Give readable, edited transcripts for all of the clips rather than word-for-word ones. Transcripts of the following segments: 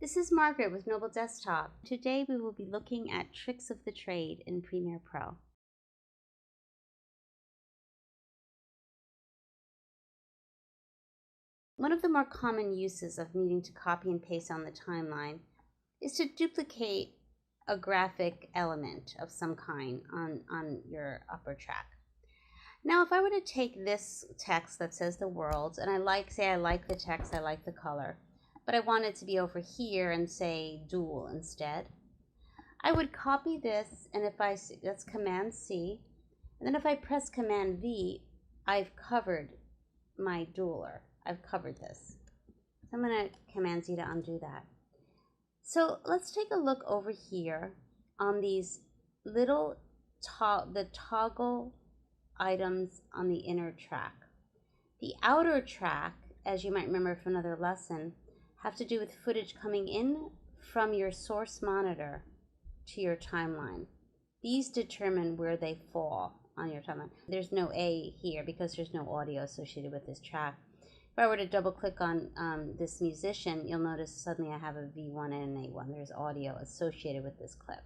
This is Margaret with Noble Desktop. Today we will be looking at tricks of the trade in Premiere Pro. One of the more common uses of needing to copy and paste on the timeline is to duplicate a graphic element of some kind on your upper track. Now, if I were to take this text that says the world, and I like the text, I like the color, but I want it to be over here and say dual instead, I would copy this, and that's Command C, and then if I press Command V, I've covered my dualer. I've covered this. So I'm going to Command Z to undo that. So let's take a look over here on these little toggle items on the inner track. The outer track, as you might remember from another lesson, have to do with footage coming in from your source monitor to your timeline. These determine where they fall on your timeline. There's no A here because there's no audio associated with this track. If I were to double click on this musician, you'll notice suddenly I have a V1 and an A1. There's audio associated with this clip.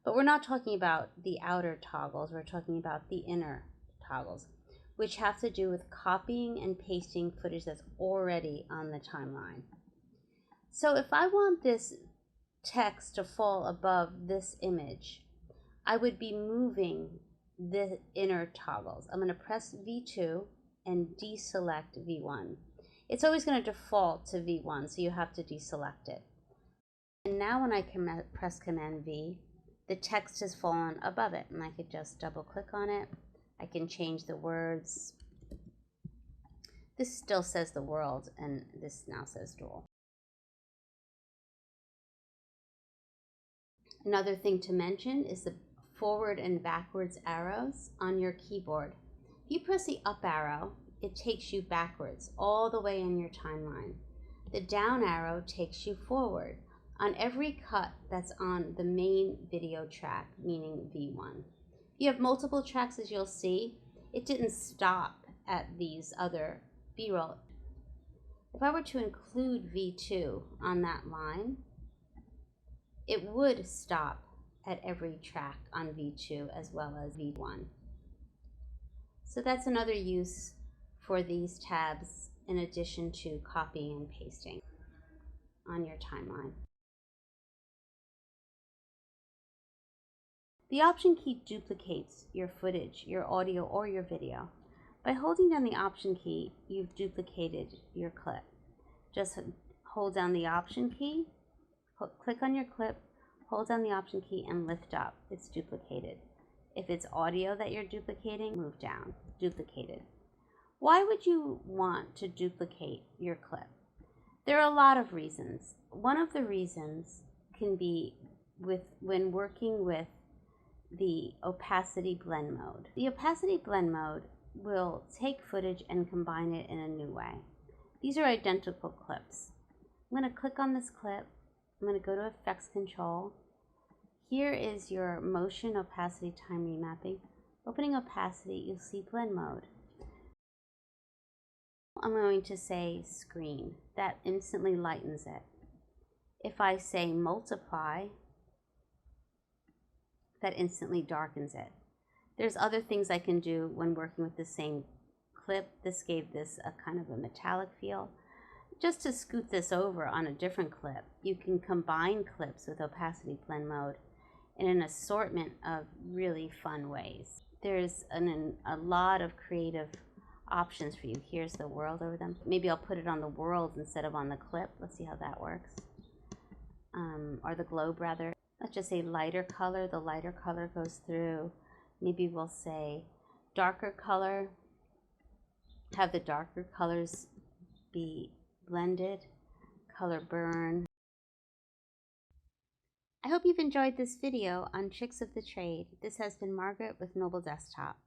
But we're not talking about the outer toggles, we're talking about the inner toggles, which have to do with copying and pasting footage that's already on the timeline. So if I want this text to fall above this image, I would be moving the inner toggles. I'm going to press V2 and deselect V1. It's always going to default to V1, so you have to deselect it. And now when I press Command V, the text has fallen above it, and I could just double click on it. I can change the words. This still says the world, and this now says dual. Another thing to mention is the forward and backwards arrows on your keyboard. If you press the up arrow, it takes you backwards all the way in your timeline. The down arrow takes you forward on every cut that's on the main video track, meaning V1. If you have multiple tracks, as you'll see, it didn't stop at these other B-roll. If I were to include V2 on that line, it would stop at every track on V2 as well as V1. So that's another use for these tabs in addition to copying and pasting on your timeline. The Option key duplicates your footage, your audio, or your video. By holding down the Option key, you've duplicated your clip. Just hold down the Option key, click on your clip, hold down the Option key, and lift up. It's duplicated. If it's audio that you're duplicating, move down, duplicated. Why would you want to duplicate your clip? There are a lot of reasons. One of the reasons can be when working with the opacity blend mode. The opacity blend mode will take footage and combine it in a new way. These are identical clips. I'm going to click on this clip. I'm going to go to Effects Control. Here is your motion opacity time remapping. Opening opacity, you'll see blend mode. I'm going to say screen. That instantly lightens it. If I say multiply, that instantly darkens it. There's other things I can do when working with the same clip. This gave this a kind of a metallic feel. Just to scoot this over on a different clip, you can combine clips with opacity blend mode in an assortment of really fun ways. There's a lot of creative options for you. Here's the world over them. Maybe I'll put it on the world instead of on the clip. Let's see how that works. Or the globe rather. Let's just say lighter color. The lighter color goes through. Maybe we'll say darker color. Have the darker colors be blended. Color burn. I hope you've enjoyed this video on Tricks of the Trade. This has been Margaret with Noble Desktop.